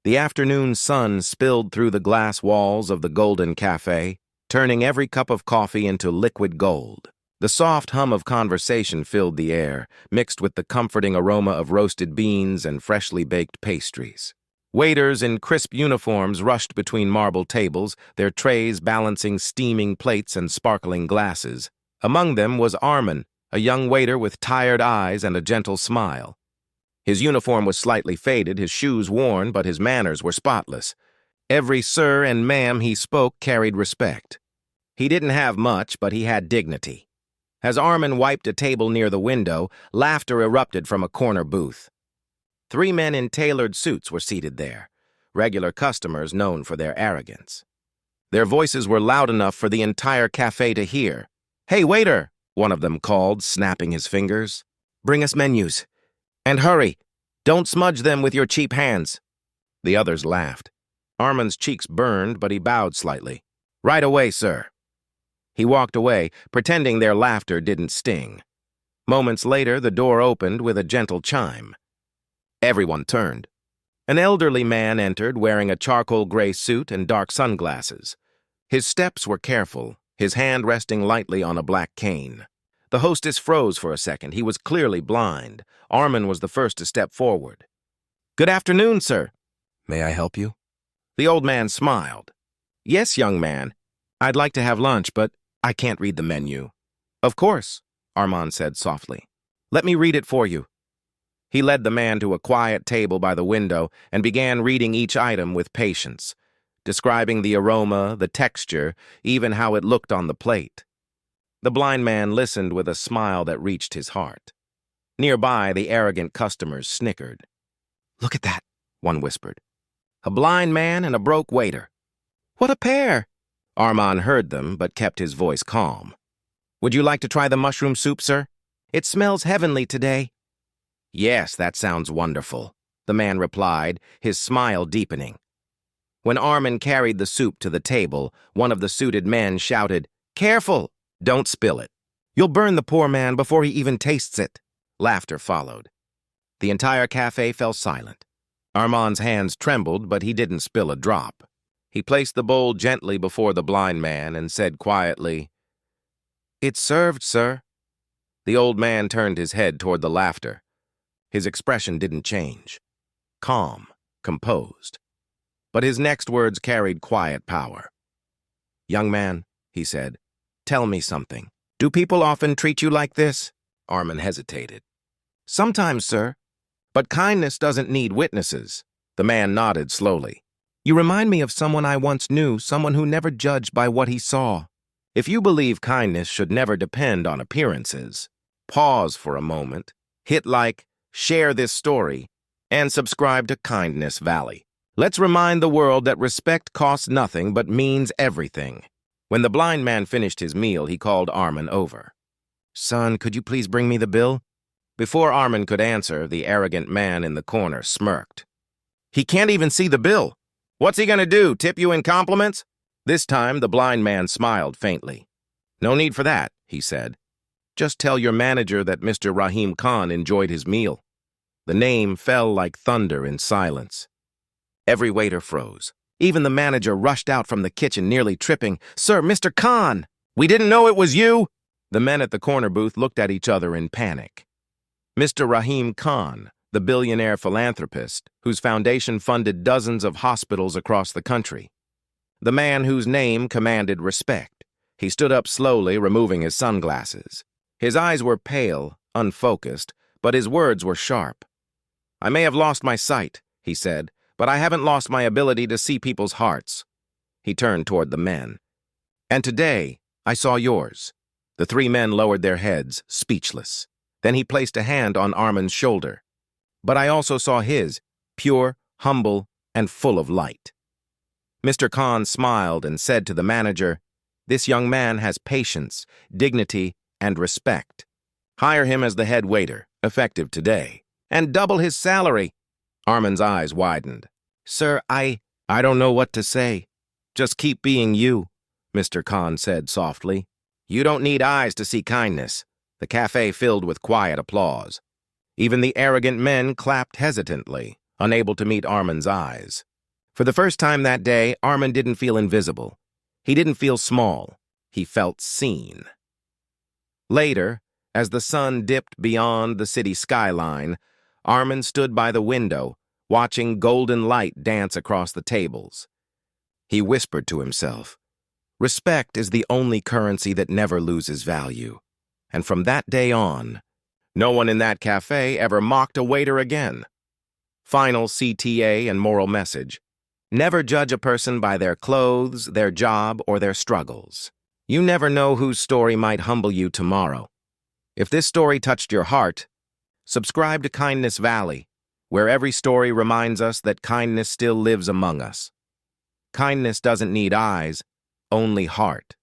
The afternoon sun spilled through the glass walls of the golden cafe, turning every cup of coffee into liquid gold. The soft hum of conversation filled the air, mixed with the comforting aroma of roasted beans and freshly baked pastries. Waiters in crisp uniforms rushed between marble tables, their trays balancing steaming plates and sparkling glasses. Among them was Armin, a young waiter with tired eyes and a gentle smile. His uniform was slightly faded, his shoes worn, but his manners were spotless. Every sir and ma'am he spoke carried respect. He didn't have much, but he had dignity. As Armin wiped a table near the window, laughter erupted from a corner booth. 3 men in tailored suits were seated there, regular customers known for their arrogance. Their voices were loud enough for the entire cafe to hear. "Hey, waiter!" one of them called, snapping his fingers. "Bring us menus. And hurry! Don't smudge them with your cheap hands." The others laughed. Armin's cheeks burned, but he bowed slightly. "Right away, sir." He walked away, pretending their laughter didn't sting. Moments later, the door opened with a gentle chime. Everyone turned. An elderly man entered, wearing a charcoal gray suit and dark sunglasses. His steps were careful, his hand resting lightly on a black cane. The hostess froze for a second. He was clearly blind. Armin was the first to step forward. "Good afternoon, sir." "May I help you?" The old man smiled. "Yes, young man. I'd like to have lunch, but I can't read the menu." "Of course," Armin said softly. "Let me read it for you." He led the man to a quiet table by the window and began reading each item with patience, describing the aroma, the texture, even how it looked on the plate. The blind man listened with a smile that reached his heart. Nearby, the arrogant customers snickered. "Look at that," one whispered. "A blind man and a broke waiter. What a pair!" Armin heard them, but kept his voice calm. "Would you like to try the mushroom soup, sir? It smells heavenly today." "Yes, that sounds wonderful," the man replied, his smile deepening. When Armin carried the soup to the table, one of the suited men shouted, "Careful! Don't spill it. You'll burn the poor man before he even tastes it." Laughter followed. The entire cafe fell silent. Armin's hands trembled, but he didn't spill a drop. He placed the bowl gently before the blind man and said quietly, "It's served, sir." The old man turned his head toward the laughter. His expression didn't change. Calm, composed. But his next words carried quiet power. "Young man," he said, "tell me something. Do people often treat you like this?" Armin hesitated. "Sometimes, sir. But kindness doesn't need witnesses." The man nodded slowly. "You remind me of someone I once knew, someone who never judged by what he saw. If you believe kindness should never depend on appearances, pause for a moment, hit like, share this story, and subscribe to Kindness Valley. Let's remind the world that respect costs nothing but means everything." When the blind man finished his meal, he called Armin over. "Son, could you please bring me the bill?" Before Armin could answer, the arrogant man in the corner smirked. "He can't even see the bill. What's he gonna do, tip you in compliments?" This time, the blind man smiled faintly. "No need for that," he said. "Just tell your manager that Mr. Rahim Khan enjoyed his meal." The name fell like thunder in silence. Every waiter froze. Even the manager rushed out from the kitchen, nearly tripping. "Sir, Mr. Khan! We didn't know it was you!" The men at the corner booth looked at each other in panic. Mr. Rahim Khan, the billionaire philanthropist whose foundation funded dozens of hospitals across the country. The man whose name commanded respect. He stood up slowly, removing his sunglasses. His eyes were pale, unfocused, but his words were sharp. "I may have lost my sight," he said, "but I haven't lost my ability to see people's hearts." He turned toward the men. "And today, I saw yours." The 3 men lowered their heads, speechless. Then he placed a hand on Armin's shoulder. "But I also saw his, pure, humble, and full of light." Mr. Khan smiled and said to the manager, "This young man has patience, dignity, and respect. Hire him as the head waiter, effective today, and double his salary." Armin's eyes widened. "Sir, I don't know what to say. Just keep being you," Mr. Khan said softly. "You don't need eyes to see kindness." The cafe filled with quiet applause. Even the arrogant men clapped hesitantly, unable to meet Armin's eyes. For the first time that day, Armin didn't feel invisible. He didn't feel small. He felt seen. Later, as the sun dipped beyond the city skyline, Armin stood by the window, watching golden light dance across the tables. He whispered to himself, "Respect is the only currency that never loses value." And from that day on, no one in that cafe ever mocked a waiter again. Final CTA and moral message: never judge a person by their clothes, their job, or their struggles. You never know whose story might humble you tomorrow. If this story touched your heart, subscribe to Kindness Valley, where every story reminds us that kindness still lives among us. Kindness doesn't need eyes, only heart.